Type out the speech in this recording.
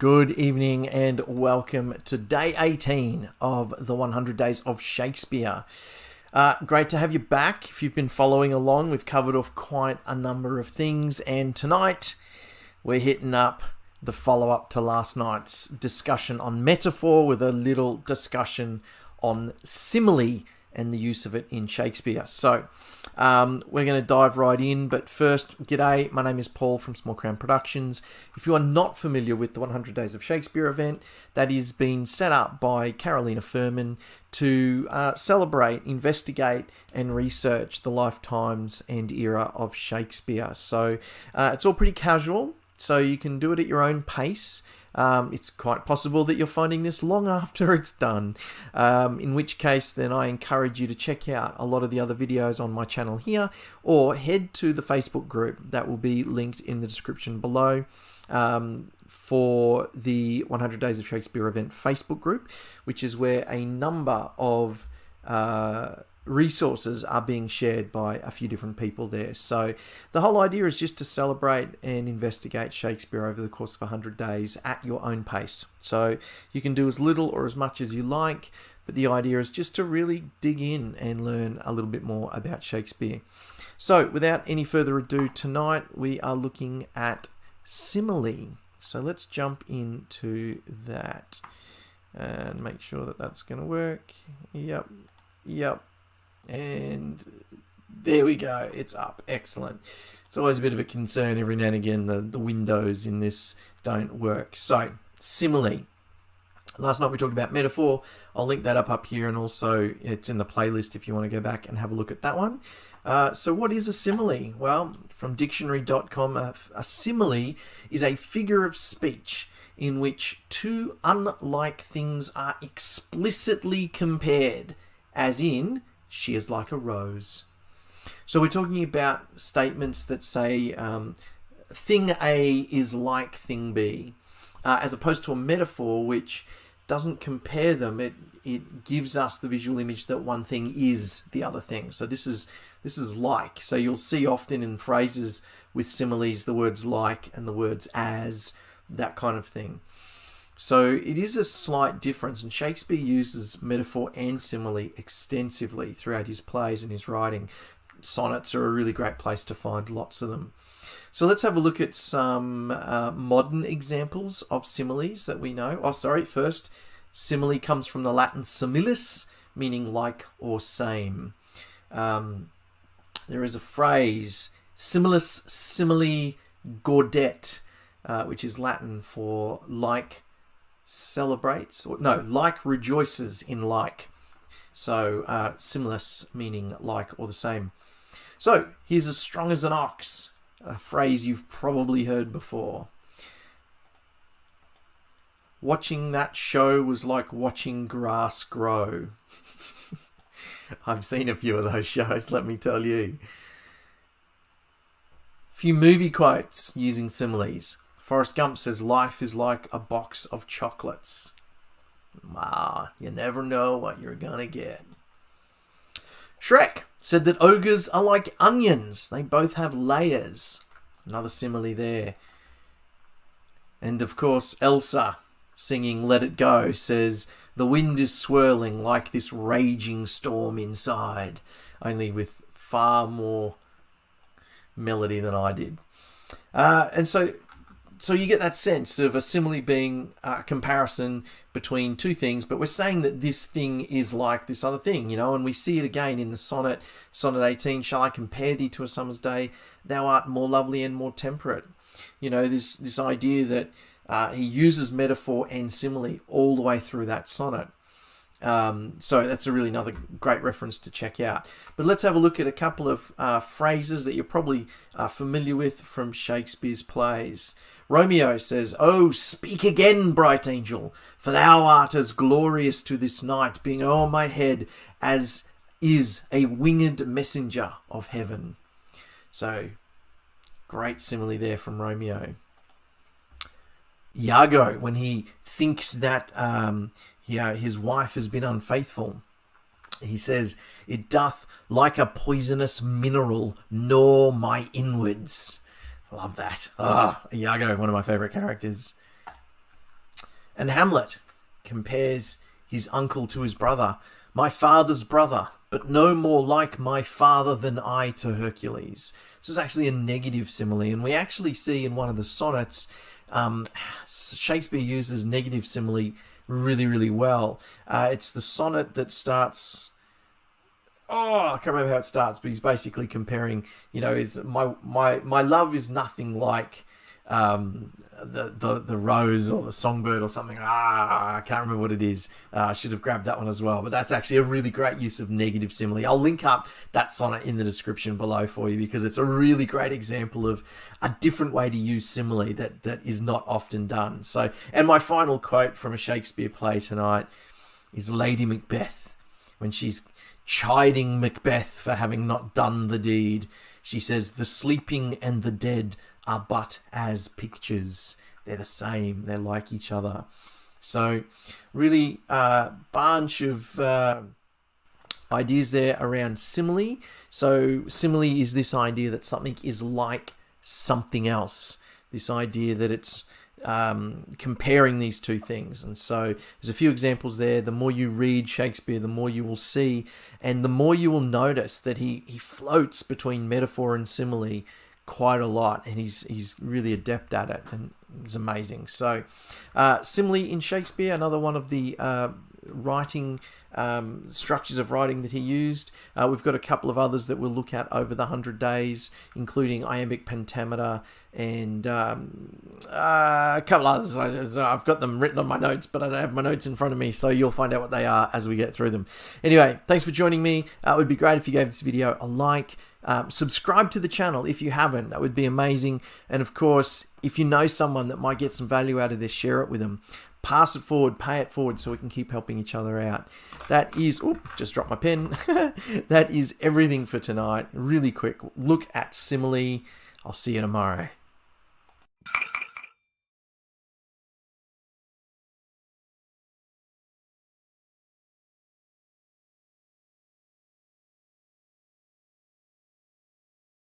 Good evening and welcome to day 18 of the 100 Days of Shakespeare. Great to have you back. If you've been following along, we've covered off quite a number of things, and tonight we're hitting up the follow-up to last night's discussion on metaphor with a little discussion on simile and the use of it in Shakespeare. So we're going to dive right in, but first, g'day, my name is Paul from Small Crown Productions. If you are not familiar with the 100 Days of Shakespeare event, that is being set up by Carolina Furman to celebrate, investigate and research the lifetimes and era of Shakespeare. So it's all pretty casual, so you can do it at your own pace. It's quite possible that you're finding this long after it's done, in which case then I encourage you to check out a lot of the other videos on my channel here, or head to the Facebook group that will be linked in the description below for the 100 Days of Shakespeare event Facebook group, which is where a number of resources are being shared by a few different people there. So the whole idea is just to celebrate and investigate Shakespeare over the course of 100 days at your own pace. So you can do as little or as much as you like, but the idea is just to really dig in and learn a little bit more about Shakespeare. So without any further ado, tonight we are looking at simile. So let's jump into that and make sure that that's going to work. Yep. And there we go, it's up. Excellent. It's always a bit of a concern every now and again, the windows in this don't work. So, simile. Last night we talked about metaphor. I'll link that up here, and also it's in the playlist if you want to go back and have a look at that one. So what is a simile? Well, from dictionary.com, a simile is a figure of speech in which two unlike things are explicitly compared, as in, she is like a rose. So we're talking about statements that say thing A is like thing B, as opposed to a metaphor which doesn't compare them. It gives us the visual image that one thing is the other thing. So this is like. So you'll see often in phrases with similes the words like and the words as, that kind of thing. So it is a slight difference, and Shakespeare uses metaphor and simile extensively throughout his plays and his writing. Sonnets are a really great place to find lots of them. So let's have a look at some modern examples of similes that we know. First, simile comes from the Latin similis, meaning like or same. There is a phrase, similis simile gaudet, which is Latin for like celebrates, or no, like rejoices in like. So similis meaning like or the same. So here's as strong as an ox, a phrase you've probably heard before. Watching that show was like watching grass grow. I've seen a few of those shows, let me tell you. Few movie quotes using similes. Forrest Gump says, life is like a box of chocolates. You never know what you're gonna get. Shrek said that ogres are like onions. They both have layers. Another simile there. And of course, Elsa, singing Let It Go, says, the wind is swirling like this raging storm inside. Only with far more melody than I did. And so you get that sense of a simile being a comparison between two things, but we're saying that this thing is like this other thing, and we see it again in the sonnet, Sonnet 18, shall I compare thee to a summer's day? Thou art more lovely and more temperate. This idea that he uses metaphor and simile all the way through that sonnet. So that's another great reference to check out. But let's have a look at a couple of phrases that you're probably familiar with from Shakespeare's plays. Romeo says, oh, speak again, bright angel, for thou art as glorious to this night, being o'er my head as is a winged messenger of heaven. So, great simile there from Romeo. Iago, when he thinks that his wife has been unfaithful, he says, it doth like a poisonous mineral gnaw my inwards. Love that. Iago, one of my favourite characters. And Hamlet compares his uncle to his brother. My father's brother, but no more like my father than I to Hercules. This is actually a negative simile, and we actually see in one of the sonnets, Shakespeare uses negative simile really, really well. It's the sonnet that starts... Oh, I can't remember how it starts, but he's basically comparing, is my love is nothing like the rose or the songbird or something. I can't remember what it is. I should have grabbed that one as well. But that's actually a really great use of negative simile. I'll link up that sonnet in the description below for you, because it's a really great example of a different way to use simile that is not often done. So, and my final quote from a Shakespeare play tonight is Lady Macbeth, when she's chiding Macbeth for having not done the deed. She says, the sleeping and the dead are but as pictures. They're the same. They're like each other. So really bunch of ideas there around simile. So simile is this idea that something is like something else. This idea that it's comparing these two things. And so there's a few examples there. The more you read Shakespeare, the more you will see, and the more you will notice that he floats between metaphor and simile quite a lot, and he's really adept at it, and it's amazing. So simile in Shakespeare, another one of the writing structures of writing that he used. We've got a couple of others that we'll look at over the 100 days, including iambic pentameter and a couple others. I've got them written on my notes, but I don't have my notes in front of me, so you'll find out what they are as we get through them. Anyway, thanks for joining me. It would be great if you gave this video a like. Subscribe to the channel if you haven't. That would be amazing. And of course, if you know someone that might get some value out of this, share it with them. Pass it forward, pay it forward, so we can keep helping each other out. That is, just dropped my pen. That is everything for tonight. Really quick look at simile. I'll see you tomorrow.